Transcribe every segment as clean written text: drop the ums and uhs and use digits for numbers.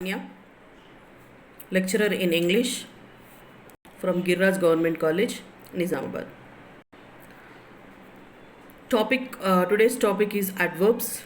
Anya, lecturer in English from Giriraj Government College, Nizamabad. Today's topic is adverbs.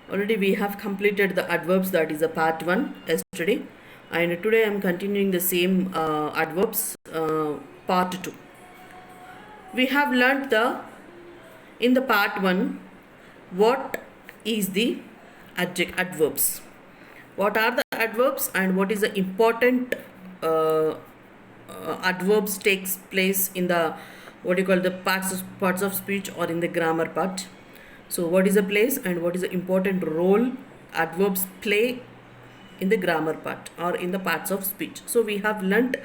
Already we have completed the adverbs, that is a part 1 yesterday, and today I am continuing the same adverbs, part 2. We have learnt in the part 1 what is the adverbs. What are the adverbs and what is the important adverbs takes place in the the parts of speech or in the grammar part. So what is the place and what is the important role adverbs play in the grammar part or in the parts of speech. So we have learnt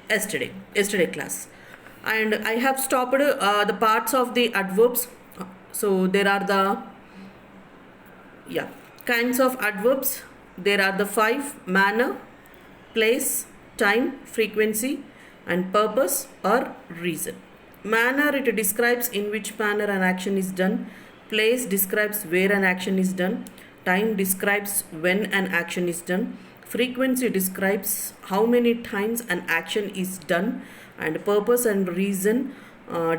yesterday class, and I have stopped the parts of the adverbs. So there are the kinds of adverbs. There are the 5: manner, place, time, frequency, and purpose or reason. Manner, it describes in which manner an action is done. Place describes where an action is done. Time describes when an action is done. Frequency describes how many times an action is done. And purpose and reason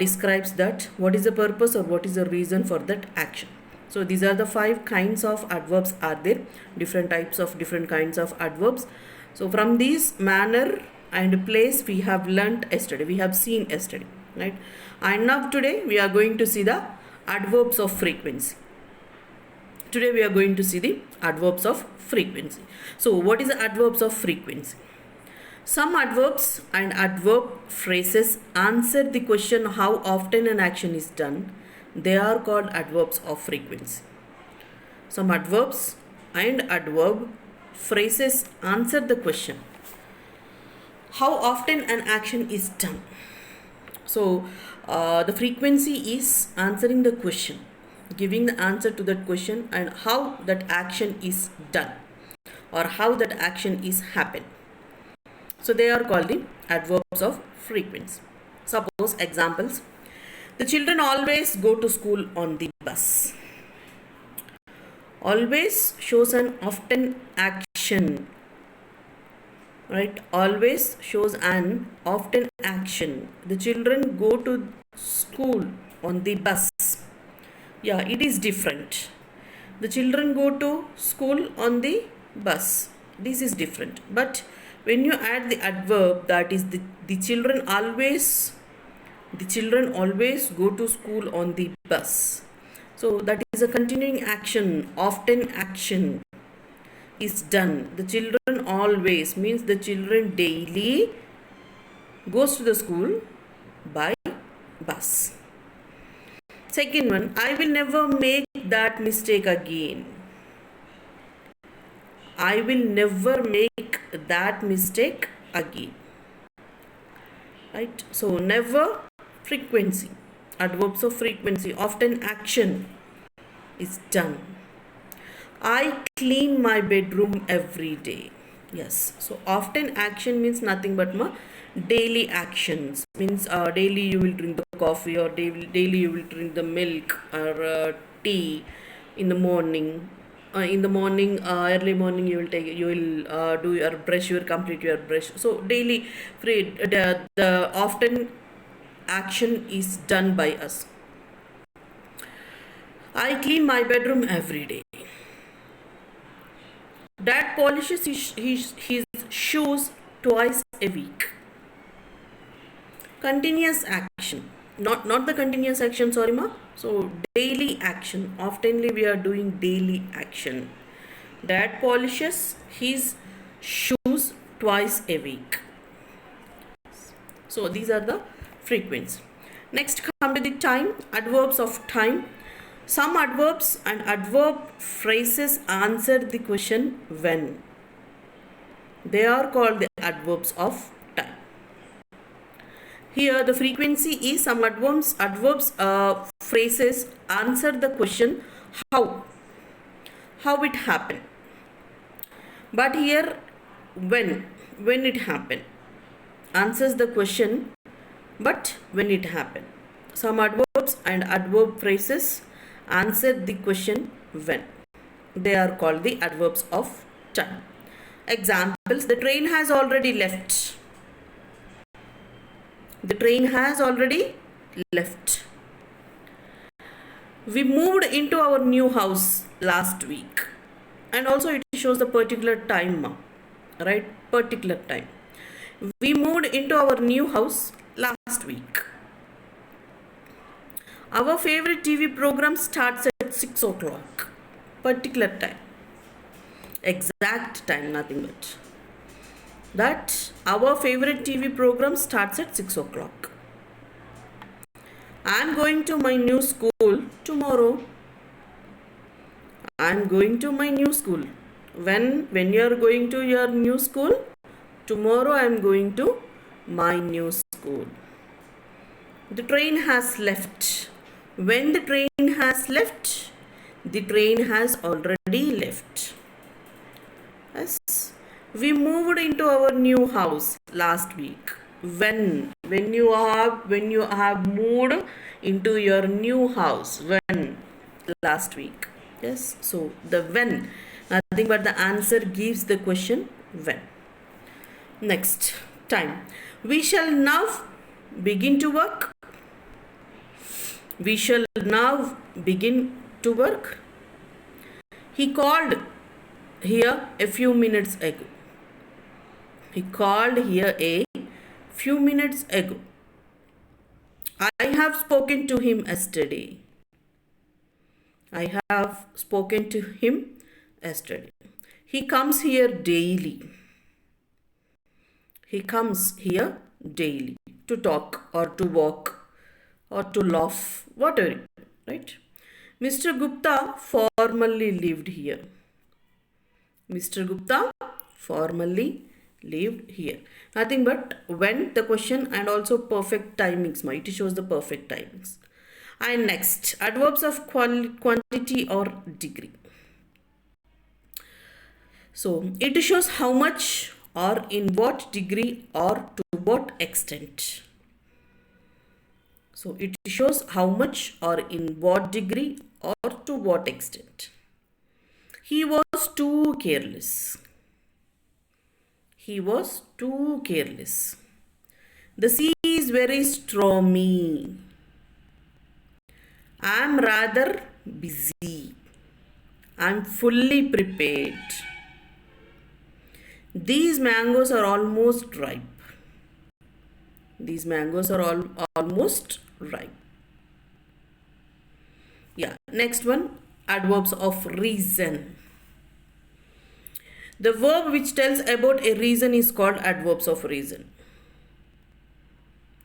describes that what is the purpose or what is the reason for that action. So these are the 5 kinds of adverbs are there. Different types of different kinds of adverbs. So from these, manner and place we have learnt yesterday. We have seen yesterday, right? And now today we are going to see the adverbs of frequency. Today we are going to see the adverbs of frequency. So what is the adverbs of frequency? Some adverbs and adverb phrases answer the question how often an action is done. They are called adverbs of frequency. Some adverbs and adverb phrases answer the question how often an action is done. So the frequency is answering the question, giving the answer to that question and how that action is done or how that action is happened. So they are called the adverbs of frequency. Suppose examples: the children always go to school on the bus. Always shows an often action, right? Always shows an often action. The children go to school on the bus. Yeah, it is different. The children go to school on the bus. This is different. But when you add the adverb, that is the children always go to school on the bus. So that is a continuing action, often action is done. The children always means the children daily goes to the school by bus. Second one, I will never make that mistake again. I will never make that mistake again. Right? So never, frequency. Adverbs of frequency, often action is done. I clean my bedroom every day. Yes. So often action means nothing but daily actions. Means daily you will drink the coffee, or daily you will drink the milk or tea in the morning. Early morning you will do your brush, you will complete your brush. So daily the often action is done by us. I clean my bedroom every day. Dad polishes his shoes twice a week. Continuous action, not the continuous action, sorry ma. So daily action, oftenly we are doing daily action. Dad polishes his shoes twice a week. So these are the frequency. Next, come to the time, adverbs of time. Some adverbs and adverb phrases answer the question when. They are called the adverbs of time. Here the frequency is some adverbs phrases answer the question how it happened. But here when it happened answers the question but when it happened. Some adverbs and adverb phrases answer the question when. They are called the adverbs of time. Examples: the train has already left. The train has already left. We moved into our new house last week. And also it shows the particular time, right? Particular time. We moved into our new house last week. Our favorite TV program starts at 6 o'clock. Particular time. Exact time, nothing but. That our favorite TV program starts at 6 o'clock. I am going to my new school tomorrow. I am going to my new school. When you are going to your new school? Tomorrow I am going to my new school. The train has left. When the train has left? The train has already left. Yes. We moved into our new house last week. When you have moved into your new house. When? Last week. Yes. So the when, nothing but the answer gives the question when. Next, time. We shall now begin to work. We shall now begin to work. He called here a few minutes ago. He called here a few minutes ago. I have spoken to him yesterday. I have spoken to him yesterday. He comes here daily. He comes here daily to talk or to walk or to laugh, whatever, right? Mr. Gupta formerly lived here. Mr. Gupta formerly lived here. Nothing but when the question and also perfect timings. It shows the perfect timings. And next, adverbs of quantity or degree. So it shows how much or in what degree or to what extent. So it shows how much or in what degree or to what extent. He was too careless. He was too careless. The sea is very stormy. I am rather busy. I am fully prepared. These mangoes are almost ripe. These mangoes are almost ripe. Yeah, next one, adverbs of reason. The verb which tells about a reason is called adverbs of reason.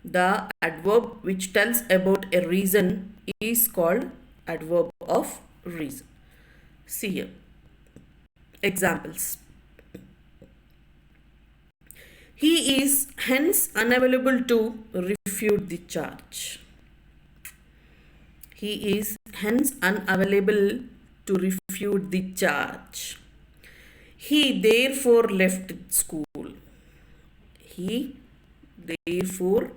The adverb which tells about a reason is called adverb of reason. See here. Examples. He is hence unavailable to refute the charge. He is hence unavailable to refute the charge. He therefore left school. He therefore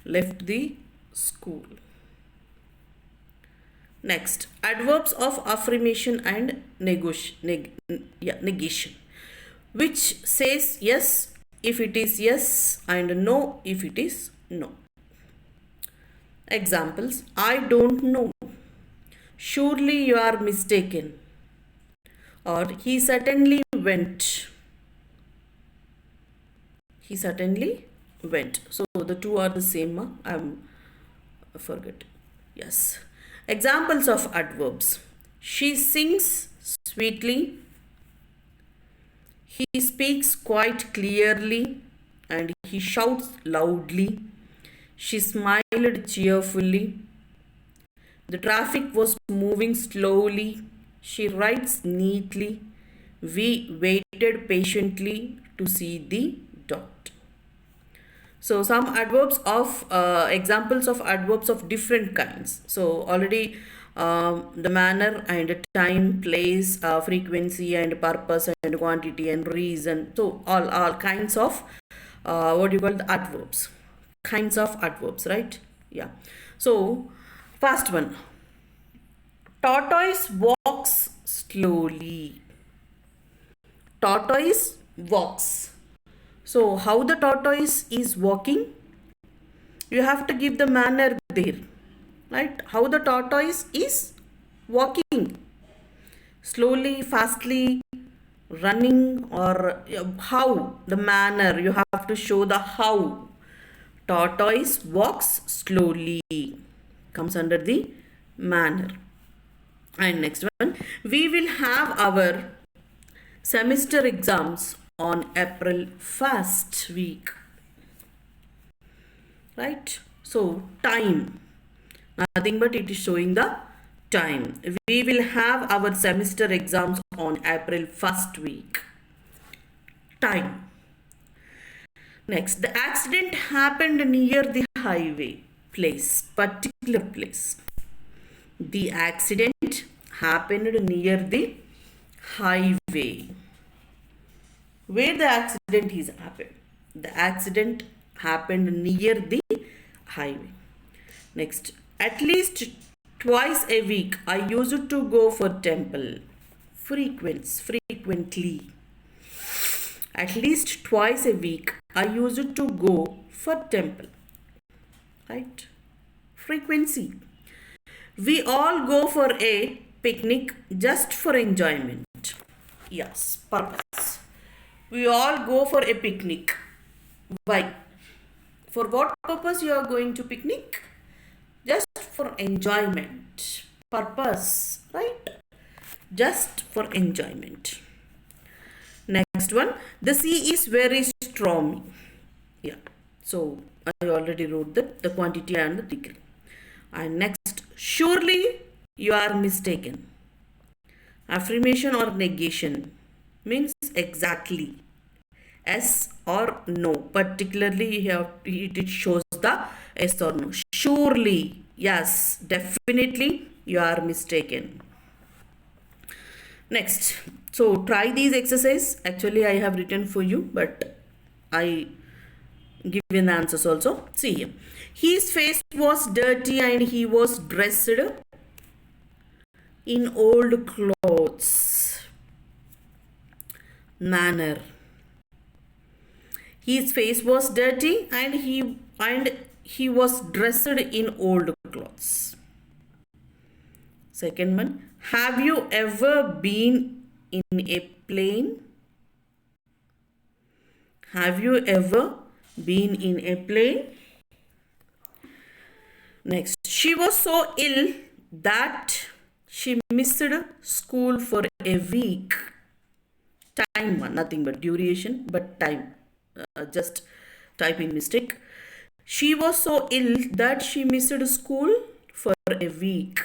left the school. Next, adverbs of affirmation and negation, which says yes if it is yes and no if it is no. Examples: I don't know. Surely you are mistaken. Or he certainly went. He certainly went. So the two are the same. I forget. Yes. Examples of adverbs. She sings sweetly. He speaks quite clearly and he shouts loudly. She smiled cheerfully. The traffic was moving slowly. She writes neatly. We waited patiently to see the dot. So some adverbs of examples of adverbs of different kinds. So already the manner and time, place, frequency and purpose and quantity and reason. So all kinds of what do you call the adverbs? Kinds of adverbs, right? Yeah. So first one. Tortoise walks slowly. Tortoise walks. So how the tortoise is walking? You have to give the manner there, right? How the tortoise is walking. Slowly, fastly, running, or how, the manner. You have to show the how. Tortoise walks slowly. Comes under the manner. And next one, we will have our semester exams on April 1st week. Right? So, time. Nothing but it is showing the time. We will have our semester exams on April 1st week. Time. Next, the accident happened near the highway. Place. Particular place. The accident happened near the highway. Where the accident is happened? The accident happened near the highway. Next, at least twice a week I used to go for temple. Frequently. At least twice a week I used to go for temple. Right? Frequency. We all go for a picnic just for enjoyment. Yes, purpose. We all go for a picnic. Why? For what purpose you are going to picnic? Just for enjoyment. Purpose, right? Just for enjoyment. Next one, the sea is very stormy. Yeah, so I already wrote the quantity and the degree. And next, surely you are mistaken. Affirmation or negation means exactly. Yes or no. Particularly here it shows the yes or no. Surely, yes, definitely you are mistaken. Next, so try these exercises. Actually, I have written for you, but I given the answers also. See here. His face was dirty and he was dressed in old clothes. Manner. His face was dirty and he was dressed in old clothes. Second one, have you ever been in a plane? Have you ever been in a plane? Next, she was so ill that she missed school for a week. Time one, nothing but duration, but time. Just typing mistake. She was so ill that she missed school for a week.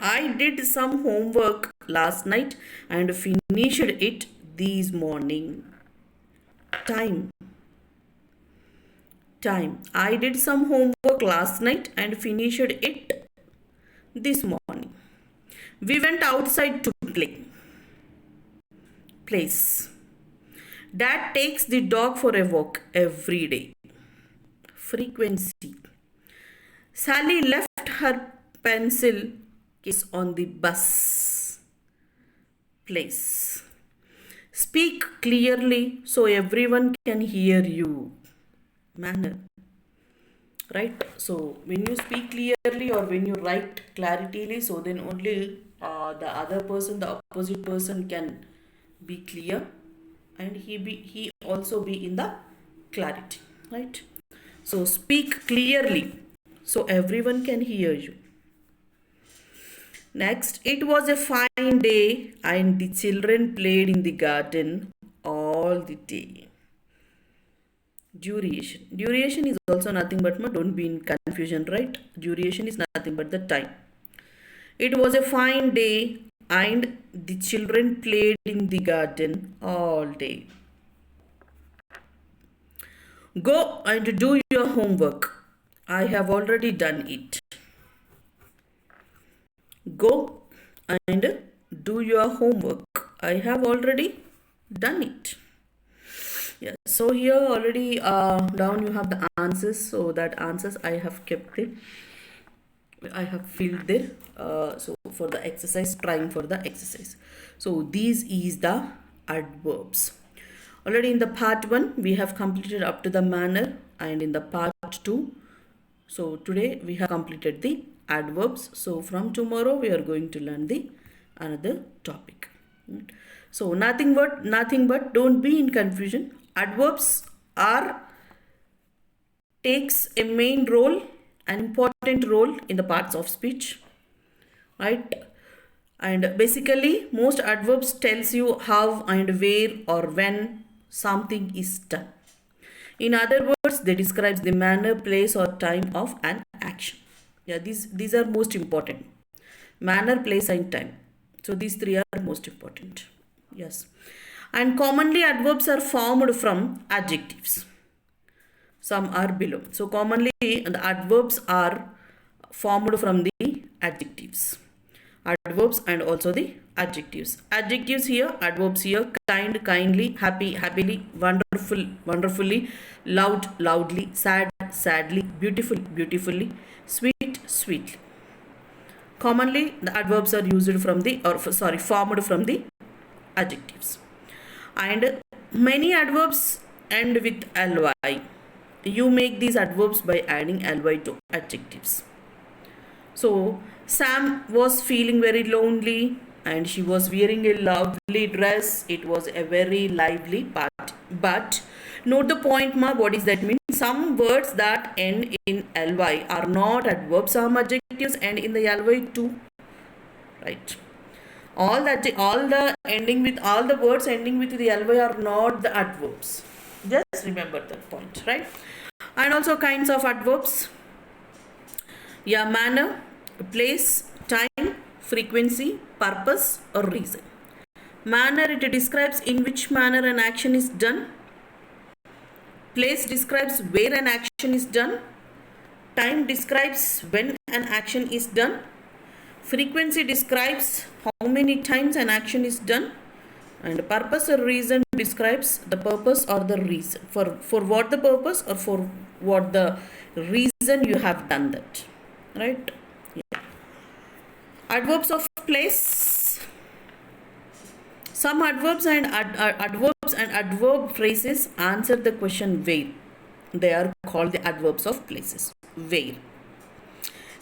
I did some homework last night and finished it this morning. Time. I did some homework last night and finished it this morning. We went outside to play. Place. Dad takes the dog for a walk every day. Frequency. Sally left her pencil case on the bus. Place. Speak clearly so everyone can hear you. Manner. Right? So when you speak clearly or when you write claritily, so then only the other person, the opposite person can be clear and he also be in the clarity. Right? So speak clearly so everyone can hear you. Next, it was a fine day and the children played in the garden all the day. Duration. Duration is also nothing but, don't be in confusion, right? Duration is nothing but the time. It was a fine day and the children played in the garden all day. Go and do your homework. I have already done it. Go and do your homework. I have already done it. Yeah, so here already down you have the answers. So that answers I have kept it. I have filled there. So for the exercise, trying for the exercise. So these is the adverbs. Already in the part 1 we have completed up to the manner, and in the part 2, so today we have completed the adverbs. So from tomorrow we are going to learn the another topic. So nothing but don't be in confusion. Adverbs are takes a main role, an important role in the parts of speech, right? And basically most adverbs tells you how and where or when something is done. In other words, they describes the manner, place or time of an action. Yeah, these are most important. Manner, place and time. So these three are most important. Yes. And commonly adverbs are formed from adjectives. Some are below. So commonly the adverbs are formed from the adjectives. Adverbs and also the adjectives. Adjectives here, adverbs here: kind, kindly, happy, happily, wonderful, wonderfully, loud, loudly, sad, sadly, beautiful, beautifully, sweet, sweetly. Commonly the adverbs are used from the formed from the adjectives. And many adverbs end with ly. You make these adverbs by adding ly to adjectives. So Sam was feeling very lonely and she was wearing a lovely dress. It was a very lively party. But note the point, ma, what does that mean? Some words that end in ly are not adverbs, some adjectives end in the ly too. Right? All the ending with all the words ending with the ly are not the adverbs. Just remember that point, right? And also kinds of adverbs. Yeah, manner, place, time, frequency, purpose or reason. Manner, it describes in which manner an action is done. Place describes where an action is done. Time describes when an action is done. Frequency describes how many times an action is done. And purpose or reason describes the purpose or the reason. For what the purpose or for what the reason you have done that. Right? Yeah. Adverbs of place. Some adverbs and adverb phrases answer the question where. They are called the adverbs of places. Where.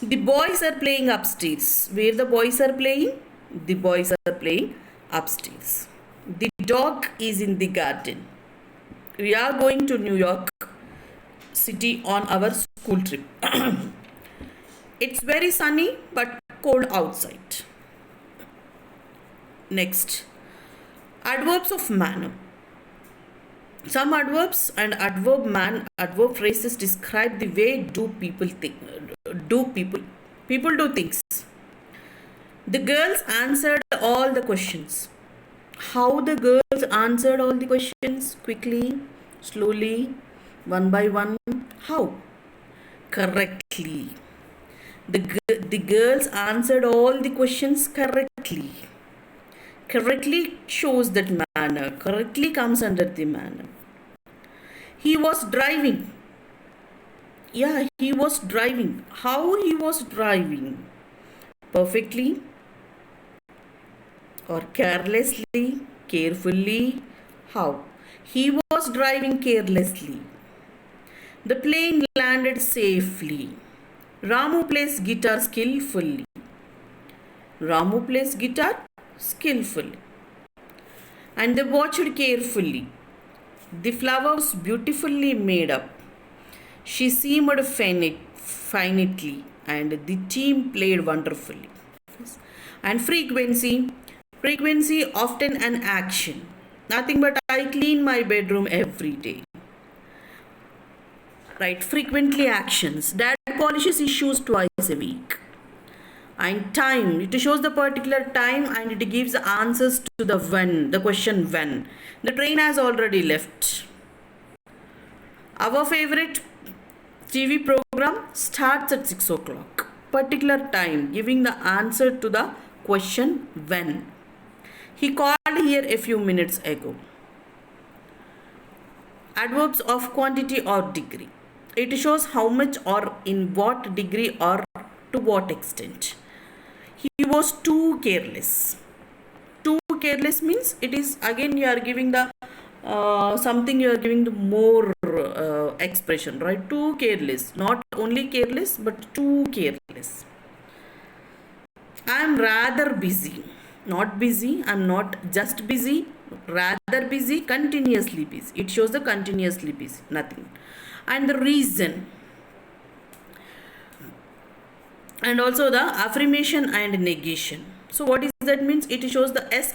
The boys are playing upstairs. Where the boys are playing? The boys are playing upstairs. The dog is in the garden. We are going to New York City on our school trip. It's very sunny but cold outside. Next, adverbs of manner. Some adverbs and adverb phrases describe the way people do things. The girls answered all the questions. How the girls answered all the questions? Quickly, slowly, one by one. How? Correctly. The girls answered all the questions correctly. Correctly shows that manner. Correctly comes under the manner. He was driving. Yeah, he was driving. How he was driving? Perfectly or carelessly, carefully. How? He was driving carelessly. The plane landed safely. Ramu plays guitar skillfully. Ramu plays guitar skillfully. And they watched carefully. The flower was beautifully made up. She seemed finitely, and the team played wonderfully. And frequency. Frequency, often an action. Nothing but I clean my bedroom every day. Right? Frequently actions. Dad polishes his shoes twice a week. And time, it shows the particular time and it gives answers to the when, the question when. The train has already left. Our favorite TV program starts at 6 o'clock. Particular time, giving the answer to the question when. He called here a few minutes ago. Adverbs of quantity or degree. It shows how much or in what degree or to what extent. He was too careless. Too careless means it is again you are giving the something, you are giving the more expression, right? Too careless, not only careless but too careless. I am rather busy, not busy, I am not just busy, rather busy, continuously busy. It shows the continuously busy, nothing. And the reason, and also the affirmation and negation. So what is that means? It shows the yes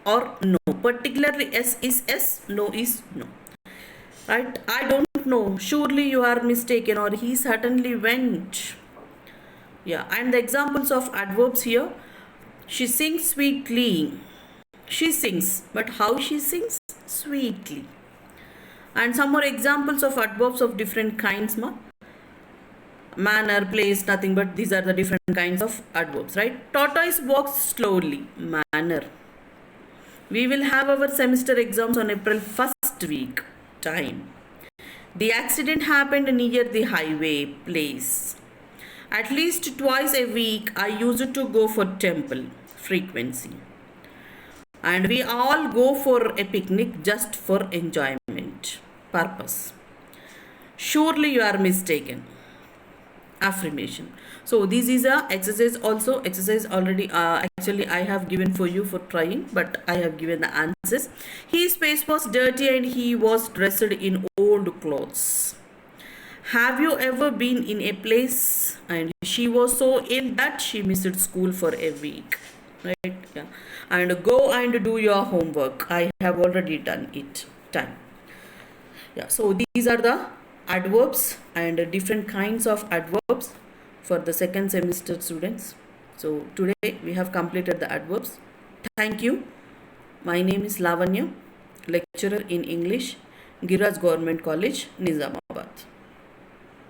or no. Particularly yes is yes, no is no. Right? I don't know. Surely you are mistaken, or he certainly went. Yeah. And the examples of adverbs here. She sings sweetly. She sings, but how she sings? Sweetly. And some more examples of adverbs of different kinds, manner, place, nothing but these are the different kinds of adverbs, right? Tortoise walks slowly, manner. We will have our semester exams on April 1st week, time. The accident happened near the highway, place. At least twice a week I used to go for temple, frequency. And we all go for a picnic just for enjoyment, purpose. Surely you are mistaken. Affirmation. So this is a exercise also. Exercise already actually I have given for you for trying, but I have given the answers. His face was dirty and he was dressed in old clothes. Have you ever been in a place and she was so ill that she missed school for a week? Right? Yeah. And go and do your homework. I have already done it. Time. Yeah. So these are the adverbs and different kinds of adverbs for the second semester students. So today we have completed the adverbs. Thank you. My name is Lavanya, lecturer in English, Giriraj Government College, Nizamabad.